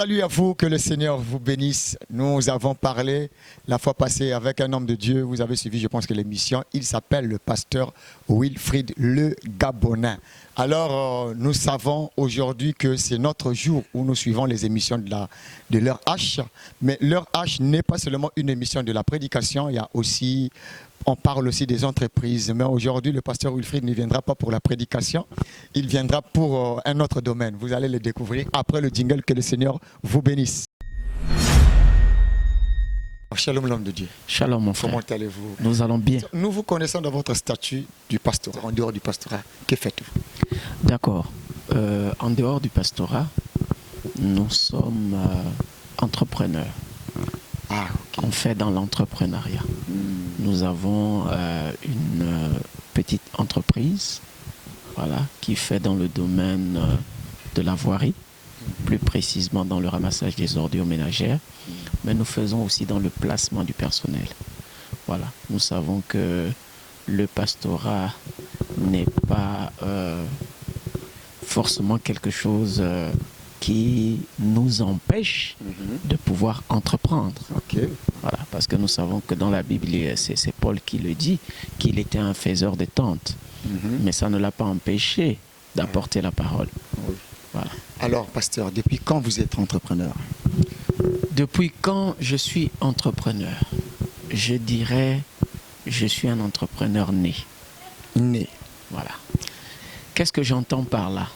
Salut à vous, que le Seigneur vous bénisse. Nous avons parlé la fois passée avec un homme de Dieu. Vous avez suivi, je pense, que l'émission. Il s'appelle le pasteur Wilfried Le Gabonais. Alors, nous savons aujourd'hui que c'est notre jour où nous suivons les émissions de l'heure H. Mais l'heure H n'est pas seulement une émission de la prédication. Il y a aussi, on parle aussi des entreprises. Mais aujourd'hui, le pasteur Wilfried ne viendra pas pour la prédication. Il viendra pour un autre domaine. Vous allez le découvrir après le jingle. Que le Seigneur vous bénisse. Shalom l'homme de Dieu. Shalom mon frère. Comment allez-vous? Nous allons bien. Nous vous connaissons dans votre statut du pastorat. En dehors du pastorat, que faites-vous? D'accord. En dehors du pastorat, nous sommes entrepreneurs. Ah, ok. On fait dans l'entrepreneuriat. Nous avons une petite entreprise, voilà, qui fait dans le domaine de la voirie, plus précisément dans le ramassage des ordures ménagères, mais nous faisons aussi dans le placement du personnel. Voilà, nous savons que le pastorat n'est pas forcément quelque chose qui nous empêche de pouvoir entreprendre. Ok. Voilà, parce que nous savons que dans la Bible, c'est Paul qui le dit, qu'il était un faiseur de tentes, mais ça ne l'a pas empêché d'apporter la parole. Oui. Voilà. Alors, pasteur, depuis quand vous êtes entrepreneur? Depuis quand je suis entrepreneur? Je dirais, je suis un entrepreneur né. Né. Voilà. Qu'est-ce que j'entends par là?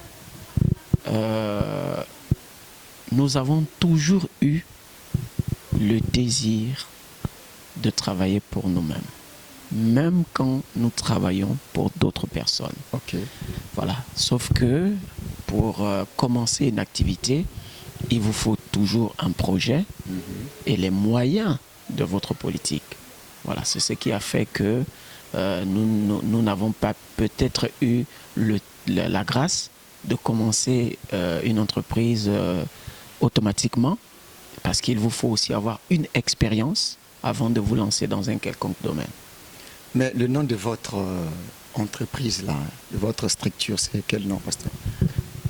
Nous avons toujours eu le désir de travailler pour nous-mêmes, même quand nous travaillons pour d'autres personnes. Ok. Voilà. Sauf que pour commencer une activité, il vous faut toujours un projet et les moyens de votre politique. Voilà, c'est ce qui a fait que nous n'avons pas peut-être eu la grâce de commencer une entreprise automatiquement, parce qu'il vous faut aussi avoir une expérience avant de vous lancer dans un quelconque domaine. Mais le nom de votre entreprise, là, de votre structure, c'est quel nom, pasteur?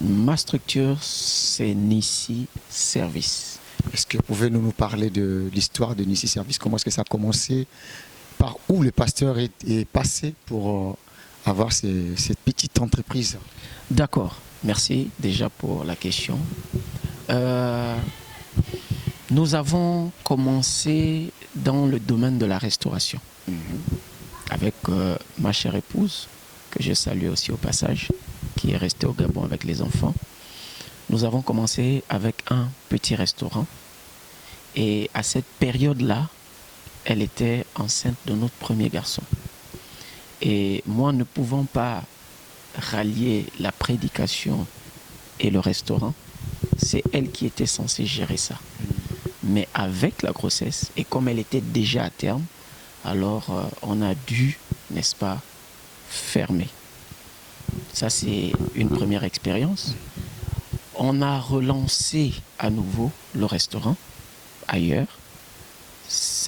Ma structure, c'est Nissi Service. Est-ce que vous pouvez nous parler de l'histoire de Nissi Service? Comment est-ce que ça a commencé? Par où le pasteur est passé pour avoir cette petite entreprise? D'accord, merci déjà pour la question. Nous avons commencé dans le domaine de la restauration avec ma chère épouse, que je salue aussi au passage, qui est restée au Gabon avec les enfants. Nous avons commencé avec un petit restaurant et à cette période-là, elle était enceinte de notre premier garçon. Et moi, ne pouvant pas rallier la prédication et le restaurant, c'est elle qui était censée gérer ça. Mais avec la grossesse, et comme elle était déjà à terme, alors on a dû, n'est-ce pas, fermer. Ça, c'est une première expérience. On a relancé à nouveau le restaurant ailleurs.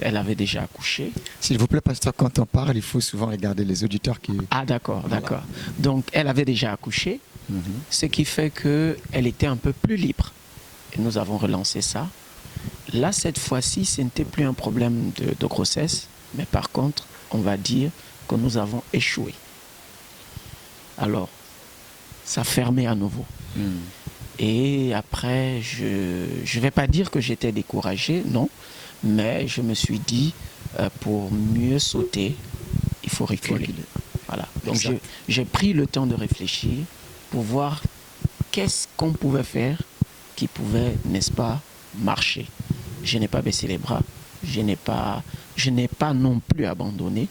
Elle avait déjà accouché. S'il vous plaît, pasteur, quand on parle, il faut souvent regarder les auditeurs qui... Ah d'accord, Voilà. d'accord. Donc elle avait déjà accouché, ce qui fait qu'elle était un peu plus libre. Et nous avons relancé ça. Là, cette fois-ci, ce n'était plus un problème de grossesse, mais par contre, on va dire que nous avons échoué. Alors, ça fermait à nouveau. Et après, je ne vais pas dire que j'étais découragé, non, mais je me suis dit, pour mieux sauter, il faut reculer. Voilà. Donc j'ai pris le temps de réfléchir pour voir qu'est-ce qu'on pouvait faire qui pouvait, n'est-ce pas, marcher. Je n'ai pas baissé les bras, je n'ai pas non plus abandonné,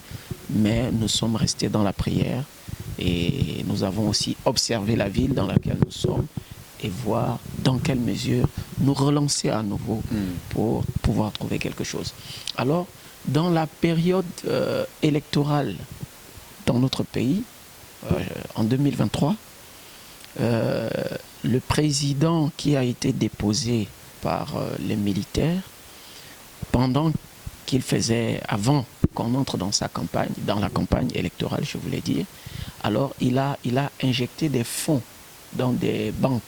mais nous sommes restés dans la prière et nous avons aussi observé la ville dans laquelle nous sommes et voir dans quelle mesure nous relancer à nouveau pour pouvoir trouver quelque chose. Alors, dans la période électorale dans notre pays, en 2023, le président qui a été déposé par les militaires, pendant qu'il faisait, avant qu'on entre dans sa campagne, dans la campagne électorale, je voulais dire, alors il a injecté des fonds dans des banques.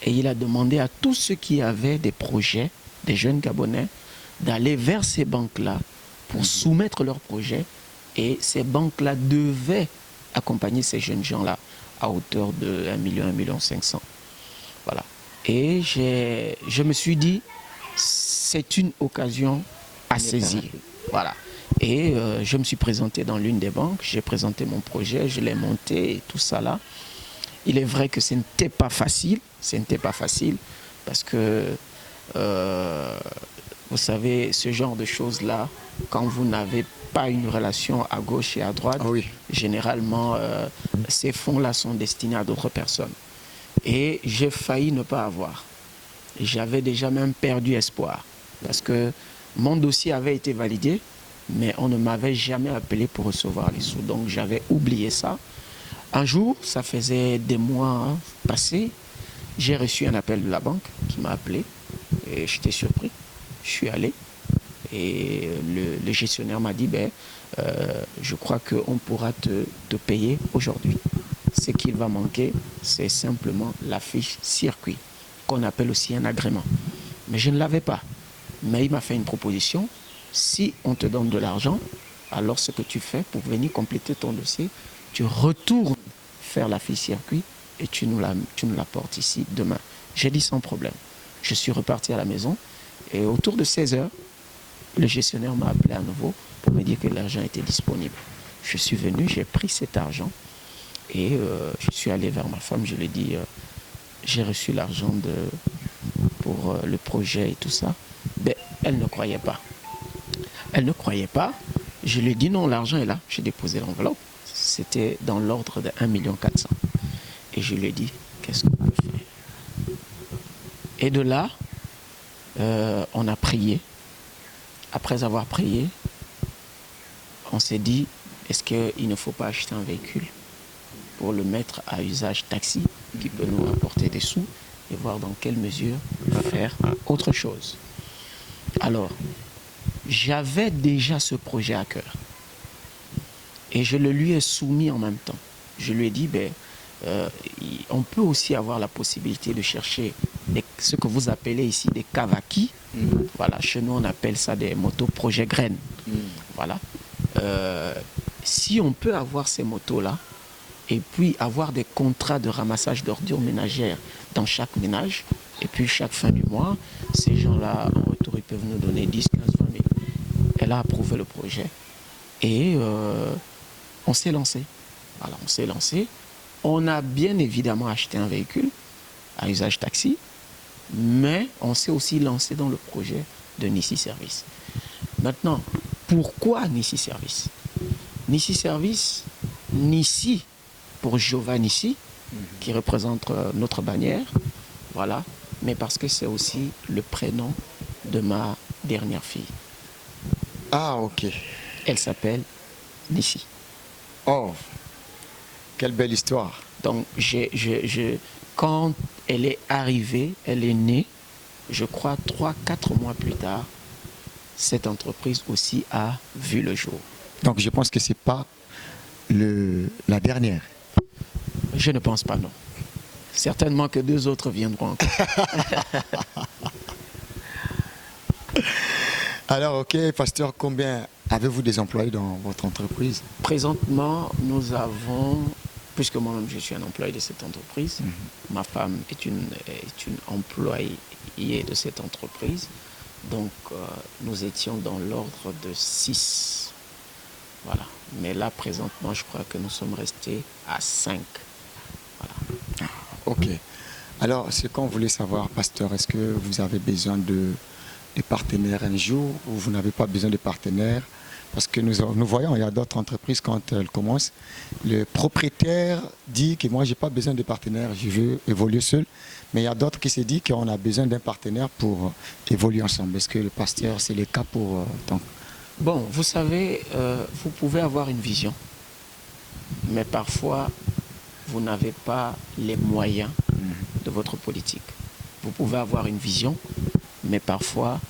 Et il a demandé à tous ceux qui avaient des projets, des jeunes Gabonais, d'aller vers ces banques-là pour soumettre leurs projets. Et ces banques-là devaient accompagner ces jeunes gens-là à hauteur de 1 million, 1,5 million. Voilà. Et je me suis dit, c'est une occasion à saisir. Voilà. Et je me suis présenté dans l'une des banques, j'ai présenté mon projet, je l'ai monté et tout ça là. Il est vrai que ce n'était pas facile, parce que vous savez, ce genre de choses-là, quand vous n'avez pas une relation à gauche et à droite, généralement, ces fonds-là sont destinés à d'autres personnes. Et j'ai failli ne pas avoir. J'avais déjà même perdu espoir, parce que mon dossier avait été validé, mais on ne m'avait jamais appelé pour recevoir les sous. Donc j'avais oublié ça. Un jour, ça faisait des mois passés, j'ai reçu un appel de la banque qui m'a appelé et j'étais surpris. Je suis allé et le gestionnaire m'a dit je crois qu'on pourra te payer aujourd'hui. Ce qu'il va manquer, c'est simplement la fiche circuit, qu'on appelle aussi un agrément. Mais je ne l'avais pas. Mais il m'a fait une proposition. Si on te donne de l'argent, alors ce que tu fais pour venir compléter ton dossier, tu retournes faire la fiche circuit et tu nous l'apportes ici demain. J'ai dit sans problème. Je suis reparti à la maison et autour de 16 heures, le gestionnaire m'a appelé à nouveau pour me dire que l'argent était disponible. Je suis venu, j'ai pris cet argent et je suis allé vers ma femme, je lui ai dit j'ai reçu l'argent pour le projet et tout ça. Mais elle ne croyait pas. Elle ne croyait pas. Je lui ai dit non, l'argent est là. J'ai déposé l'enveloppe. C'était dans l'ordre de 1,4 million. Et je lui ai dit, qu'est-ce qu'on peut faire? Et de là, on a prié. Après avoir prié, on s'est dit, est-ce qu'il ne faut pas acheter un véhicule pour le mettre à usage taxi, qui peut nous rapporter des sous, et voir dans quelle mesure faire autre chose. Alors, j'avais déjà ce projet à cœur. Et je le lui ai soumis en même temps. Je lui ai dit, on peut aussi avoir la possibilité de chercher ce que vous appelez ici des Kawaki. Voilà, chez nous on appelle ça des motos projet graines. Voilà. Si on peut avoir ces motos-là, et puis avoir des contrats de ramassage d'ordures ménagères dans chaque ménage, et puis chaque fin du mois, ces gens-là, en retour, ils peuvent nous donner 10, 15, 20 000. Elle a approuvé le projet et on s'est lancé. Voilà, on s'est lancé. On a bien évidemment acheté un véhicule à usage taxi, mais on s'est aussi lancé dans le projet de Nissi Service. Maintenant, pourquoi Nissi Service? Nissi Service, Nissi pour Jéhovah Nissi, qui représente notre bannière, voilà, mais parce que c'est aussi le prénom de ma dernière fille. Ah, ok. Elle s'appelle Nissi. Oh, quelle belle histoire. Donc, quand elle est arrivée, elle est née, je crois 3-4 mois plus tard, cette entreprise aussi a vu le jour. Donc, je pense que ce n'est pas la dernière. Je ne pense pas, non. Certainement que 2 autres viendront encore. Alors, ok, pasteur, combien avez-vous des employés dans votre entreprise? Présentement, nous avons, puisque moi-même je suis un employé de cette entreprise, ma femme est une employée de cette entreprise, donc nous étions dans l'ordre de 6. Voilà. Mais là, présentement, je crois que nous sommes restés à 5. Voilà. Ok. Alors, ce qu'on voulait savoir, pasteur, est-ce que vous avez besoin de partenaires un jour ou vous n'avez pas besoin de partenaires? Parce que nous voyons, il y a d'autres entreprises, quand elles commencent, le propriétaire dit que moi, je n'ai pas besoin de partenaires, je veux évoluer seul. Mais il y a d'autres qui se disent qu'on a besoin d'un partenaire pour évoluer ensemble. Est-ce que le pasteur, c'est le cas pour ton... Bon, vous savez, vous pouvez avoir une vision, mais parfois, vous n'avez pas les moyens de votre politique. Vous pouvez avoir une vision, mais parfois,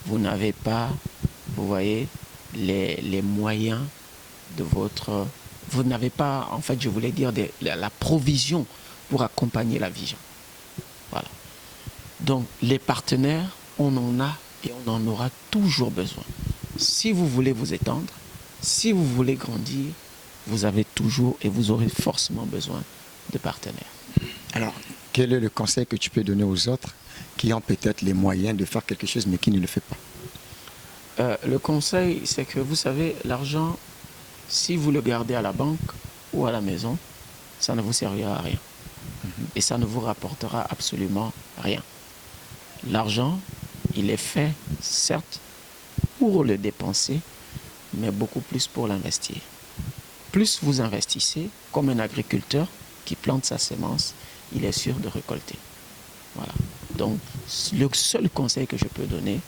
vous n'avez pas, vous voyez, les moyens de votre... Vous n'avez pas, en fait, je voulais dire, la provision pour accompagner la vision. Voilà. Donc, les partenaires, on en a et on en aura toujours besoin. Si vous voulez vous étendre, si vous voulez grandir, vous avez toujours et vous aurez forcément besoin de partenaires. Alors, quel est le conseil que tu peux donner aux autres qui ont peut-être les moyens de faire quelque chose mais qui ne le font pas? Le conseil, c'est que vous savez, l'argent, si vous le gardez à la banque ou à la maison, ça ne vous servira à rien. Et ça ne vous rapportera absolument rien. L'argent, il est fait, certes, pour le dépenser, mais beaucoup plus pour l'investir. Plus vous investissez, comme un agriculteur qui plante sa semence, il est sûr de récolter. Voilà. Donc, le seul conseil que je peux donner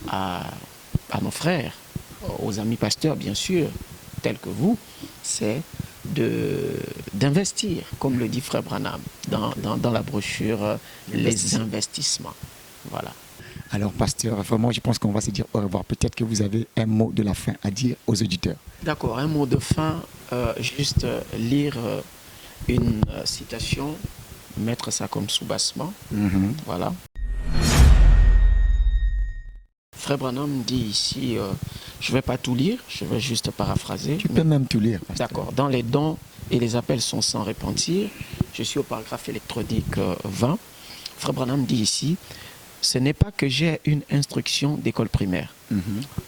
à nos frères, aux amis pasteurs, bien sûr, tels que vous, c'est d'investir, comme le dit Frère Branham, dans la brochure Les investissements. Voilà. Alors, pasteur, vraiment, je pense qu'on va se dire au revoir. Peut-être que vous avez un mot de la fin à dire aux auditeurs. D'accord, un mot de fin, juste lire une citation, mettre ça comme soubassement. Voilà. Frère Branham dit ici, je ne vais pas tout lire, je vais juste paraphraser. Tu peux même tout lire. D'accord. Dans les dons et les appels sont sans repentir. Je suis au paragraphe électronique 20. Frère Branham dit ici, ce n'est pas que j'ai une instruction d'école primaire.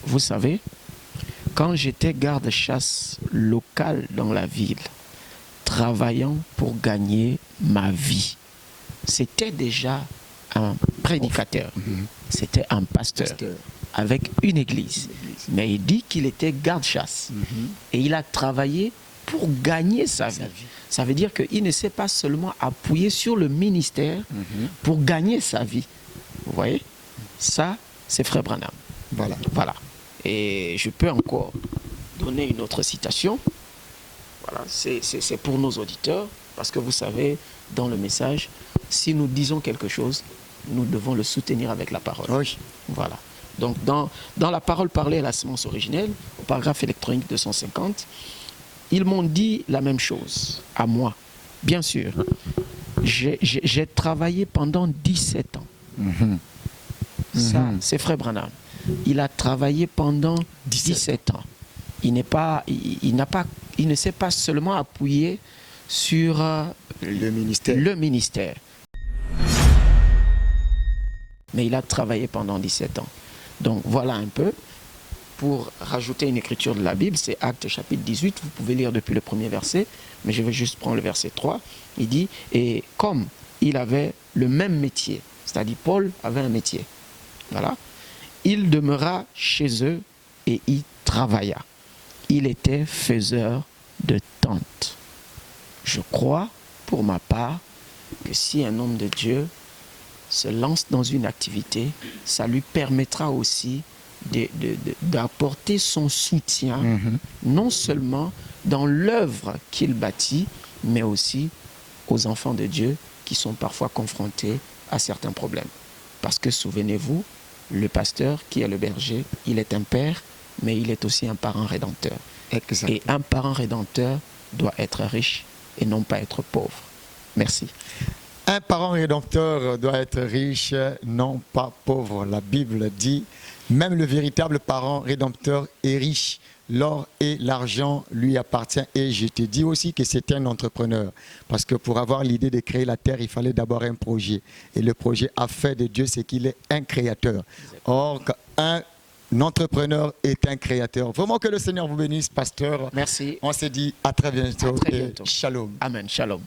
Vous savez, quand j'étais garde-chasse local dans la ville, travaillant pour gagner ma vie, c'était déjà un prédicateur, c'était un pasteur avec une église. Mais il dit qu'il était garde-chasse et il a travaillé pour gagner sa vie. Ça veut dire qu'il ne s'est pas seulement appuyé sur le ministère pour gagner sa vie. Vous voyez? Ça, c'est Frère Branham. Voilà. Et je peux encore donner une autre citation. Voilà, c'est pour nos auditeurs, parce que vous savez, dans le message, si nous disons quelque chose, nous devons le soutenir avec la parole. Oui. Voilà. Donc, dans la parole parlée à la semence originelle, au paragraphe électronique 250, ils m'ont dit la même chose à moi. Bien sûr, j'ai travaillé pendant 17 ans. Ça, c'est Frère Branham. Il a travaillé pendant 17 ans. Il ne s'est pas seulement appuyé sur le ministère. Mais il a travaillé pendant 17 ans. Donc voilà un peu. Pour rajouter une écriture de la Bible, c'est Actes chapitre 18, vous pouvez lire depuis le premier verset, mais je vais juste prendre le verset 3. Il dit, et comme il avait le même métier, c'est-à-dire Paul avait un métier, voilà, il demeura chez eux et y travailla. Il était faiseur de tentes. Je crois, pour ma part, que si un homme de Dieu se lance dans une activité, ça lui permettra aussi d'apporter son soutien, non seulement dans l'œuvre qu'il bâtit, mais aussi aux enfants de Dieu qui sont parfois confrontés à certains problèmes. Parce que souvenez-vous, le pasteur qui est le berger, il est un père, mais il est aussi un parent rédempteur. Exactement. Et un parent rédempteur doit être riche et non pas être pauvre. Merci. Un parent rédempteur doit être riche, non pas pauvre. La Bible dit, même le véritable parent rédempteur est riche. L'or et l'argent lui appartient. Et je te dis aussi que c'est un entrepreneur. Parce que pour avoir l'idée de créer la terre, il fallait d'abord un projet. Et le projet a fait de Dieu, c'est qu'il est un créateur. Or, un entrepreneur est un créateur. Vraiment que le Seigneur vous bénisse, pasteur. Merci. On se dit à très bientôt. À très bientôt. Et shalom. Amen. Shalom.